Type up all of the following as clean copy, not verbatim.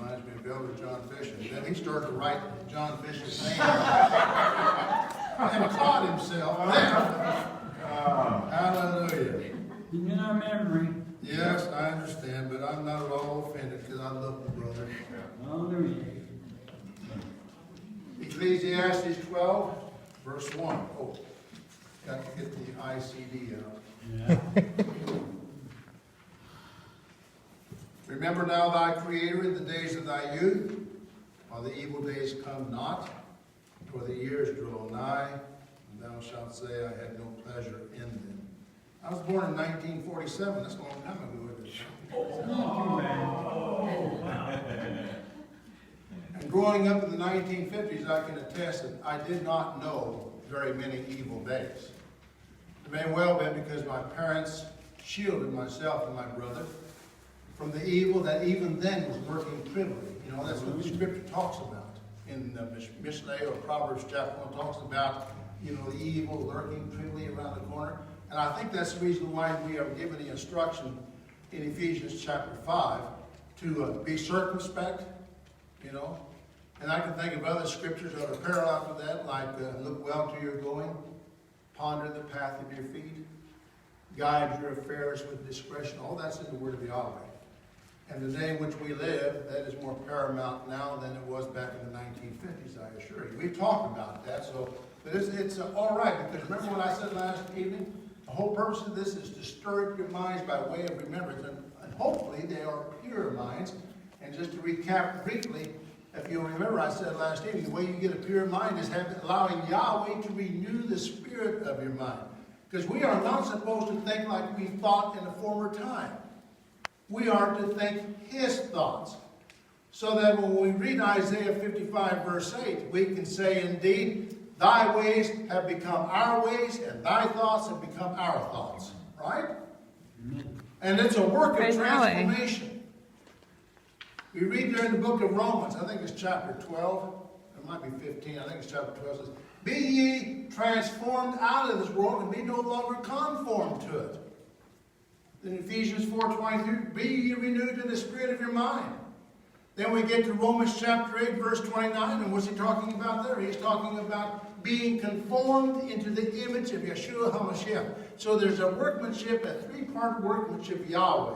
reminds me of Elder John Fisher. And then he started to write John Fisher's name and caught himself there. Hallelujah. In our memory. Yes, I understand, but I'm not at all offended because I love my brother. Hallelujah. Ecclesiastes 12, verse 1. Oh, got to get the ICD out. Yeah. Remember now thy Creator in the days of thy youth, while the evil days come not, for the years draw nigh, and thou shalt say, I had no pleasure in them. I was born in 1947. That's a long time ago, And growing up in the 1950s, I can attest that I did not know very many evil days. It may well be because my parents shielded myself and my brother from the evil that even then was working privily. You know, that's what the scripture talks about. In Mishlei or Proverbs chapter 1 talks about, you know, the evil lurking privily around the corner. And I think that's the reason why we are given the instruction in Ephesians chapter 5 to be circumspect, you know. And I can think of other scriptures that are parallel to that, like look well to your going, ponder the path of your feet, guide your affairs with discretion. All that's in the word of Yahweh. And the day in which we live, that is more paramount now than it was back in the 1950s, I assure you. We've talked about that, but it's all right, because remember what I said last evening? The whole purpose of this is to stir up your minds by way of remembrance, and hopefully they are pure minds. And just to recap briefly, if you'll remember, I said last evening, the way you get a pure mind is allowing Yahweh to renew the spirit of your mind. Because we are not supposed to think like we thought in a former time. We are to think His thoughts. So that when we read Isaiah 55 verse 8, we can say, indeed, thy ways have become our ways, and thy thoughts have become our thoughts. Right? And it's a work of transformation. We read there in the book of Romans, I think it's chapter 12, it might be 15, I think it's chapter 12, it says, be ye transformed out of this world and be no longer conformed to it. Then Ephesians 4:23, be ye renewed in the spirit of your mind. Then we get to Romans chapter 8, verse 29, and what's he talking about there? He's talking about being conformed into the image of Yeshua HaMashiach. So there's a workmanship, a three-part workmanship Yahweh.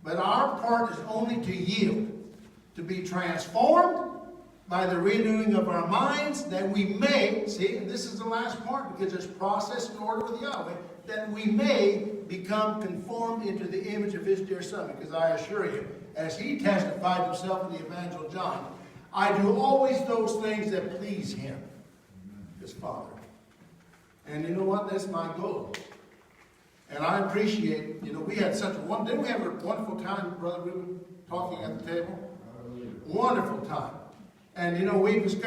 But our part is only to yield, to be transformed by the renewing of our minds, that we may, see, and this is the last part, because there's process and order with Yahweh, that we may become conformed into the image of His dear Son. Because I assure you, as He testified Himself in the Evangel John, I do always those things that please Him, His Father. And you know what? That's my goal. And I appreciate, you know, we had such a didn't we have a wonderful time, Brother Reuben, talking at the table? Wonderful time. And you know, we discovered